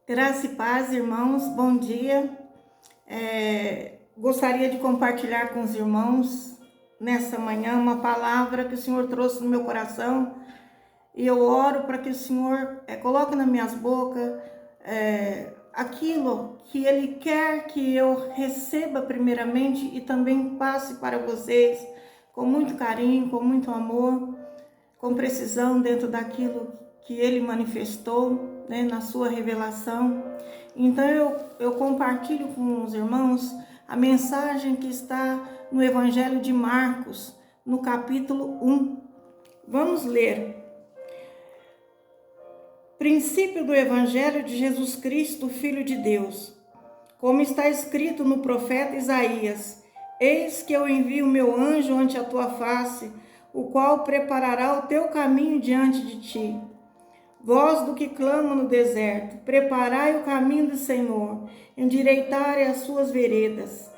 Graça e paz, irmãos, bom dia. Gostaria de compartilhar com os irmãos nessa manhã uma palavra que o Senhor trouxe no meu coração e eu oro para que o Senhor coloque nas minhas bocas aquilo que Ele quer que eu receba primeiramente e também passe para vocês com muito carinho, com muito amor, com precisão dentro daquilo que Ele manifestou, né, na sua revelação. Então eu compartilho com os irmãos a mensagem que está no Evangelho de Marcos, no capítulo 1. Vamos ler. Princípio do Evangelho de Jesus Cristo, Filho de Deus. Como está escrito no profeta Isaías: Eis que eu envio meu anjo ante a tua face, o qual preparará o teu caminho diante de ti. Voz do que clama no deserto: preparai o caminho do Senhor, endireitai as suas veredas.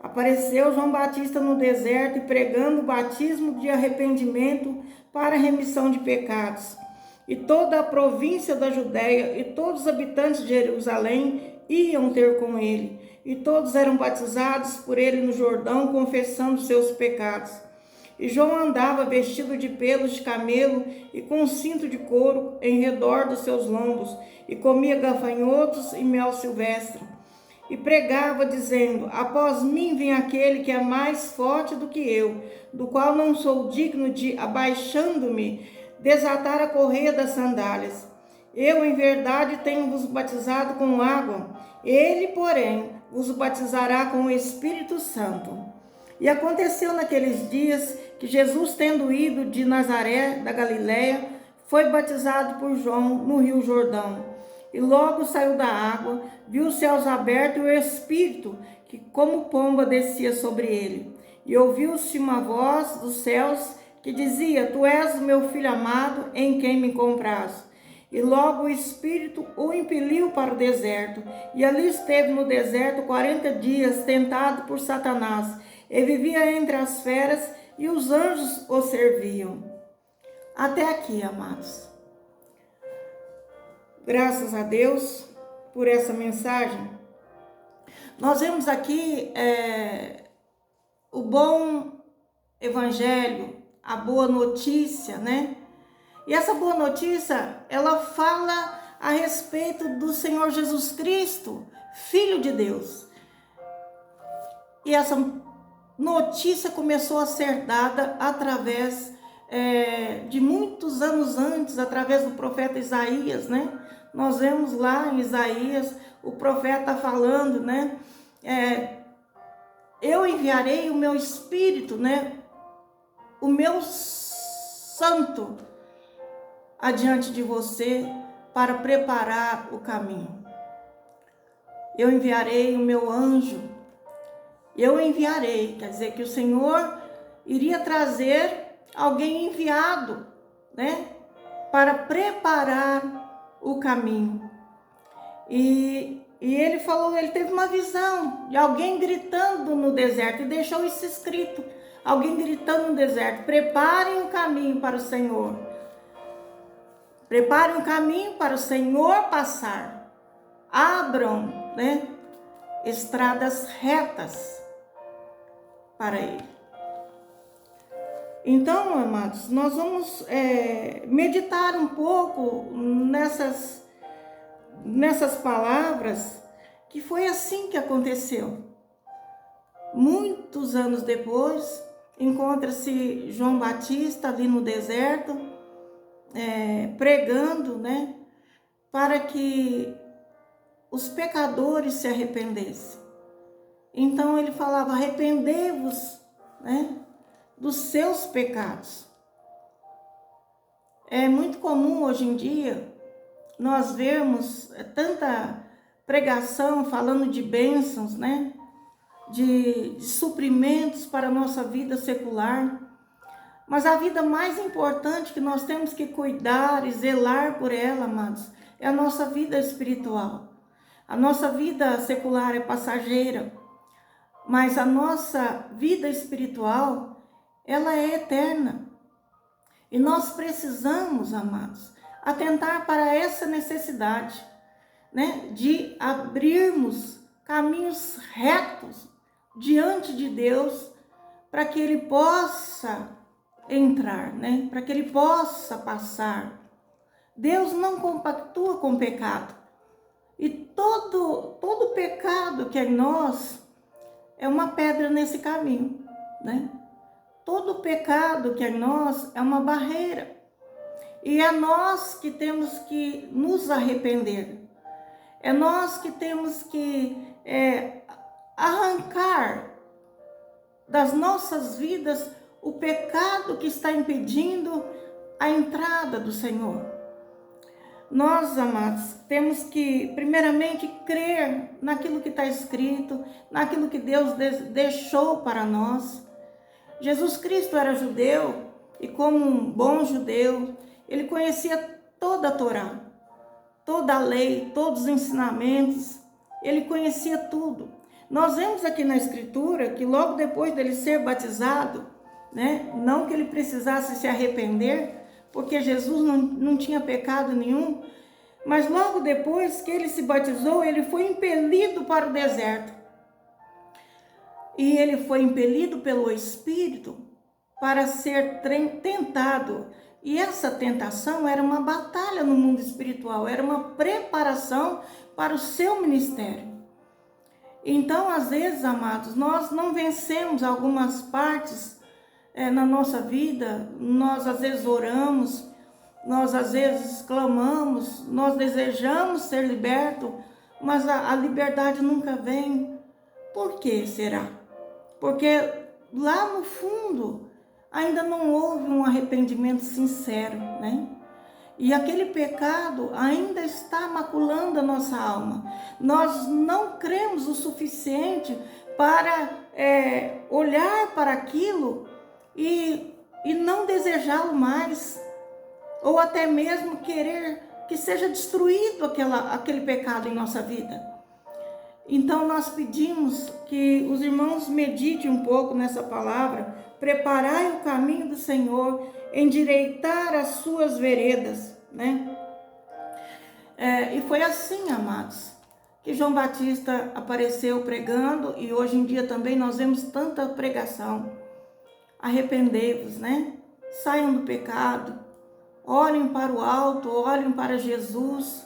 Apareceu João Batista no deserto e pregando o batismo de arrependimento para a remissão de pecados. E toda a província da Judéia e todos os habitantes de Jerusalém iam ter com ele. E todos eram batizados por ele no Jordão, confessando seus pecados. E João andava vestido de pelos de camelo e com um cinto de couro em redor dos seus lombos, e comia gafanhotos e mel silvestre. E pregava, dizendo: Após mim vem aquele que é mais forte do que eu, do qual não sou digno de, abaixando-me, desatar a correia das sandálias. Eu, em verdade, tenho-vos batizado com água, ele, porém, vos batizará com o Espírito Santo. E aconteceu naqueles dias que Jesus, tendo ido de Nazaré, da Galiléia, foi batizado por João no rio Jordão. E logo saiu da água, viu os céus abertos e o Espírito, que como pomba descia sobre ele. E ouviu-se uma voz dos céus que dizia: Tu és o meu Filho amado, em quem me comprazo. E logo o Espírito o impeliu para o deserto. E ali esteve no deserto 40 dias, tentado por Satanás. E vivia entre as feras, e os anjos o serviam. Até aqui, amados. Graças a Deus por essa mensagem. Nós vemos aqui o bom evangelho, a boa notícia, né? E essa boa notícia, ela fala a respeito do Senhor Jesus Cristo, Filho de Deus. E essa notícia começou a ser dada através de muitos anos antes, através do profeta Isaías, né? Nós vemos lá em Isaías o profeta falando, né? Eu enviarei o meu Espírito, né? O meu Santo adiante de você para preparar o caminho. Eu enviarei o meu anjo. Eu enviarei, quer dizer que o Senhor iria trazer alguém enviado, né, para preparar o caminho. E ele falou, ele teve uma visão de alguém gritando no deserto e deixou isso escrito. Alguém gritando no deserto: preparem um caminho para o Senhor. Preparem um caminho para o Senhor passar. Abram, né, estradas retas para Ele. Então, amados, nós vamos meditar um pouco nessas palavras, que foi assim que aconteceu. Muitos anos depois, encontra-se João Batista ali no deserto, pregando, né, para que os pecadores se arrependessem. Então ele falava: arrependei-vos, né, dos seus pecados. É muito comum hoje em dia nós vermos tanta pregação falando de bênçãos, né, de suprimentos para a nossa vida secular. Mas a vida mais importante que nós temos que cuidar e zelar por ela, amados, é a nossa vida espiritual. A nossa vida secular é passageira, mas a nossa vida espiritual, ela é eterna. E nós precisamos, amados, atentar para essa necessidade. né, de abrirmos caminhos retos diante de Deus para que Ele possa entrar, né, para que Ele possa passar. Deus não compactua com o pecado. E todo pecado que é em nós é uma pedra nesse caminho, né? Todo pecado que é em nós é uma barreira. E é nós que temos que nos arrepender. É nós que temos que arrancar das nossas vidas o pecado que está impedindo a entrada do Senhor. Nós, amados, temos que, primeiramente, crer naquilo que está escrito, naquilo que Deus deixou para nós. Jesus Cristo era judeu e, como um bom judeu, ele conhecia toda a Torá, toda a lei, todos os ensinamentos, ele conhecia tudo. Nós vemos aqui na Escritura que logo depois dele ser batizado, né, não que ele precisasse se arrepender, porque Jesus não tinha pecado nenhum, mas logo depois que ele se batizou, ele foi impelido para o deserto. E ele foi impelido pelo Espírito para ser tentado. E essa tentação era uma batalha no mundo espiritual, era uma preparação para o seu ministério. Então, às vezes, amados, nós não vencemos algumas partes na nossa vida, nós às vezes oramos, nós às vezes clamamos, nós desejamos ser libertos, mas a liberdade nunca vem. Por que será? Porque lá no fundo ainda não houve um arrependimento sincero, né? E aquele pecado ainda está maculando a nossa alma. Nós não cremos o suficiente para olhar para aquilo e não desejá-lo mais, ou até mesmo querer que seja destruído aquele pecado em nossa vida. Então nós pedimos que os irmãos meditem um pouco nessa palavra, preparai o caminho do Senhor, endireitar as suas veredas, né? E foi assim, amados, que João Batista apareceu pregando, e hoje em dia também nós vemos tanta pregação. Arrependei-vos, né? Saiam do pecado, olhem para o alto, olhem para Jesus,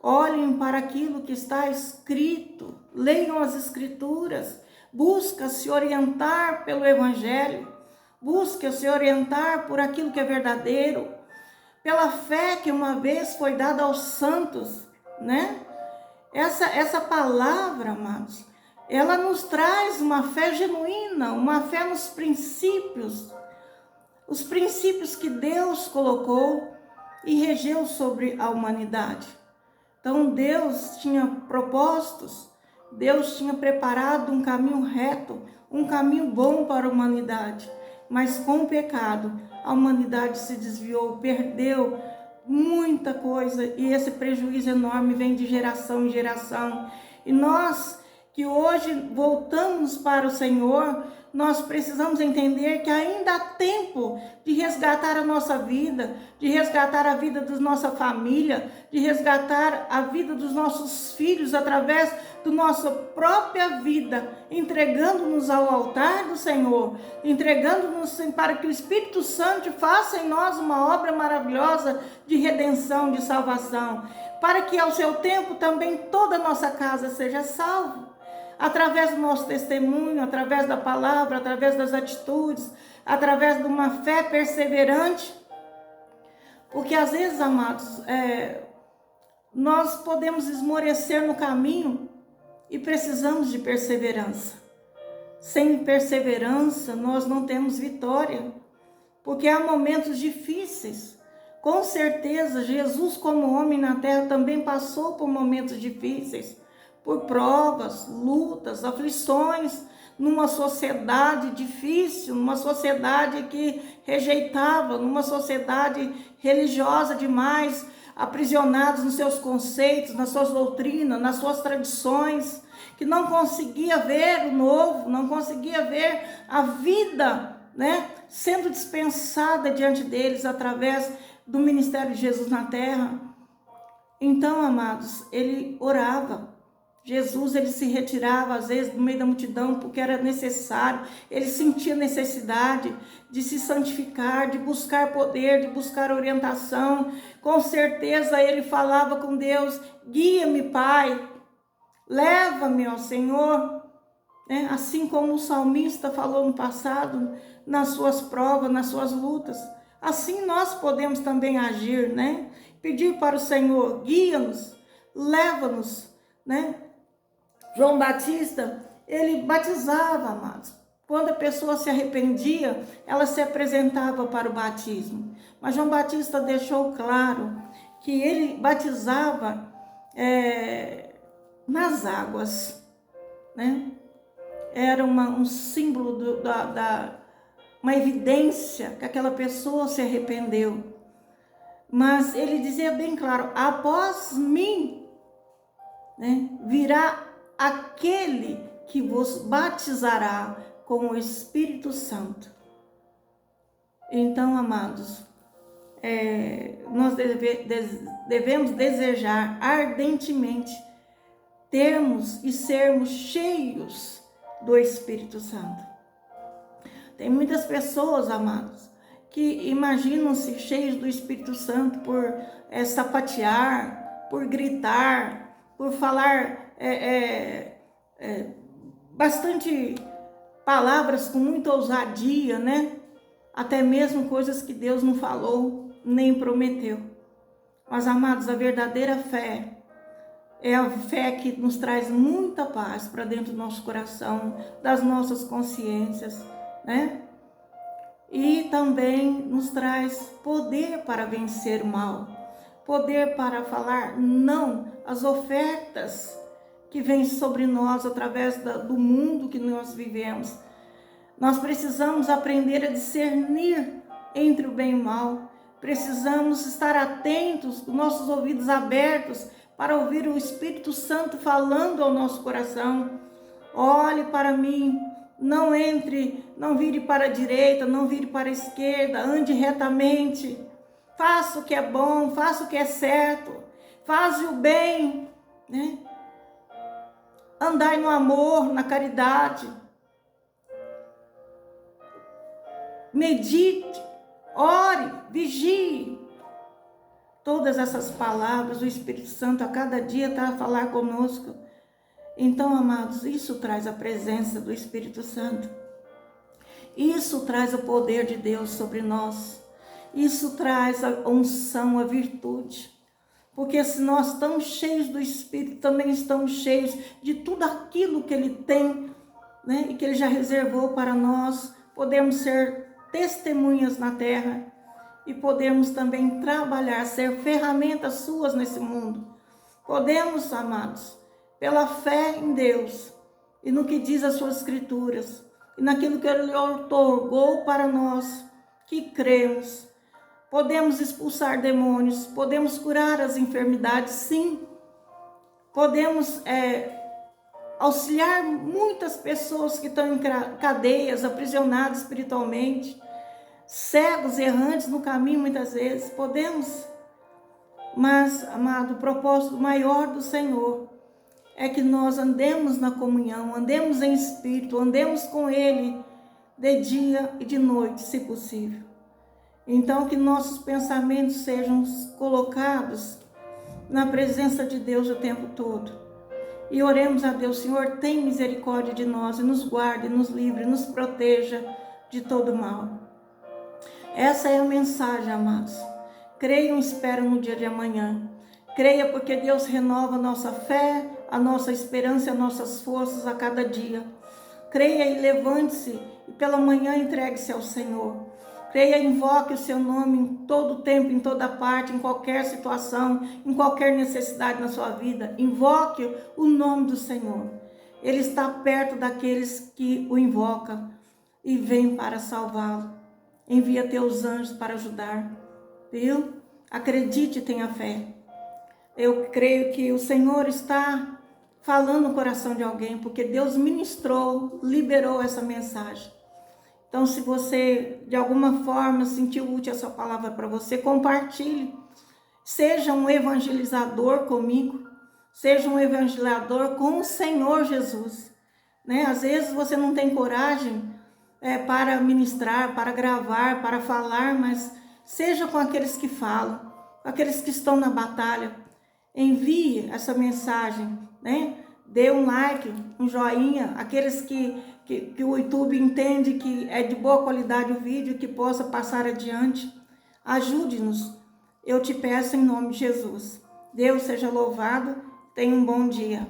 olhem para aquilo que está escrito, leiam as Escrituras, busca se orientar pelo Evangelho, busca se orientar por aquilo que é verdadeiro, pela fé que uma vez foi dada aos santos, né? Essa palavra, amados, ela nos traz uma fé genuína, uma fé nos princípios, os princípios que Deus colocou e regeu sobre a humanidade. Então Deus tinha propósitos, Deus tinha preparado um caminho reto, um caminho bom para a humanidade. Mas com o pecado, a humanidade se desviou, perdeu muita coisa, e esse prejuízo enorme vem de geração em geração. E nós que hoje voltamos para o Senhor, nós precisamos entender que ainda há tempo de resgatar a nossa vida, de resgatar a vida da nossa família, de resgatar a vida dos nossos filhos através da nossa própria vida, entregando-nos ao altar do Senhor, entregando-nos para que o Espírito Santo faça em nós uma obra maravilhosa de redenção, de salvação, para que ao seu tempo também toda a nossa casa seja salva. Através do nosso testemunho, através da palavra, através das atitudes, através de uma fé perseverante. Porque às vezes, amados, nós podemos esmorecer no caminho e precisamos de perseverança. Sem perseverança, nós não temos vitória, porque há momentos difíceis. Com certeza, Jesus, como homem na terra, também passou por momentos difíceis, por provas, lutas, aflições, numa sociedade difícil, numa sociedade que rejeitava, numa sociedade religiosa demais, aprisionados nos seus conceitos, nas suas doutrinas, nas suas tradições, que não conseguia ver o novo, não conseguia ver a vida, né, sendo dispensada diante deles através do ministério de Jesus na terra. Então, amados, ele orava. Jesus, ele se retirava às vezes do meio da multidão porque era necessário. Ele sentia necessidade de se santificar, de buscar poder, de buscar orientação. Com certeza ele falava com Deus: guia-me, Pai, leva-me, ó Senhor. Assim como o salmista falou no passado, nas suas provas, nas suas lutas. Assim nós podemos também agir, né? Pedir para o Senhor: guia-nos, leva-nos, né? João Batista, ele batizava, amados. Quando a pessoa se arrependia, ela se apresentava para o batismo. Mas João Batista deixou claro que ele batizava nas águas, né? Era um símbolo uma evidência que aquela pessoa se arrependeu. Mas ele dizia bem claro: após mim, né, virá aquele que vos batizará com o Espírito Santo. Então, amados, nós devemos desejar ardentemente termos e sermos cheios do Espírito Santo. Tem muitas pessoas, amados, que imaginam-se cheios do Espírito Santo por sapatear, por gritar, por falar bastante palavras com muita ousadia, né? Até mesmo coisas que Deus não falou, nem prometeu. Mas, amados, a verdadeira fé é a fé que nos traz muita paz para dentro do nosso coração, das nossas consciências, né? E também nos traz poder para vencer o mal, poder para falar não às ofertas que vêm sobre nós através do mundo que nós vivemos. Nós precisamos aprender a discernir entre o bem e o mal. Precisamos estar atentos, com nossos ouvidos abertos, para ouvir o Espírito Santo falando ao nosso coração. Olhe para mim, não entre, não vire para a direita, não vire para a esquerda, ande retamente. Faça o que é bom, faça o que é certo, faça o bem, né? Andai no amor, na caridade. Medite, ore, vigie. Todas essas palavras, o Espírito Santo a cada dia está a falar conosco. Então, amados, isso traz a presença do Espírito Santo. Isso traz o poder de Deus sobre nós. Isso traz a unção, a virtude. Porque se nós estamos cheios do Espírito, também estamos cheios de tudo aquilo que Ele tem, né? E que Ele já reservou para nós. Podemos ser testemunhas na terra e podemos também trabalhar, ser ferramentas suas nesse mundo. Podemos, amados, pela fé em Deus e no que diz as suas escrituras e naquilo que Ele outorgou para nós que cremos. Podemos expulsar demônios, podemos curar as enfermidades, sim. Podemos auxiliar muitas pessoas que estão em cadeias, aprisionadas espiritualmente, cegos, errantes no caminho muitas vezes. Podemos, mas, amado, o propósito maior do Senhor é que nós andemos na comunhão, andemos em espírito, andemos com Ele de dia e de noite, se possível. Então, que nossos pensamentos sejam colocados na presença de Deus o tempo todo. E oremos a Deus: Senhor, tem misericórdia de nós e nos guarde, nos livre, nos proteja de todo mal. Essa é a mensagem, amados. Creiam e esperam no dia de amanhã. Creia, porque Deus renova a nossa fé, a nossa esperança e as nossas forças a cada dia. Creia e levante-se e pela manhã entregue-se ao Senhor. Creia e invoque o seu nome em todo tempo, em toda parte, em qualquer situação, em qualquer necessidade na sua vida. Invoque o nome do Senhor. Ele está perto daqueles que o invocam e vem para salvá-lo. Envia teus anjos para ajudar. Viu? Acredite e tenha fé. Eu creio que o Senhor está falando no coração de alguém, porque Deus ministrou, liberou essa mensagem. Então, se você, de alguma forma, sentiu útil essa palavra para você, compartilhe. Seja um evangelizador comigo, seja um evangelizador com o Senhor Jesus, né? Às vezes você não tem coragem para ministrar, para gravar, para falar, mas seja com aqueles que falam, aqueles que estão na batalha. Envie essa mensagem, né? Dê um like, um joinha, aqueles que o YouTube entende que é de boa qualidade o vídeo, que possa passar adiante. Ajude-nos, eu te peço em nome de Jesus. Deus seja louvado, tenha um bom dia.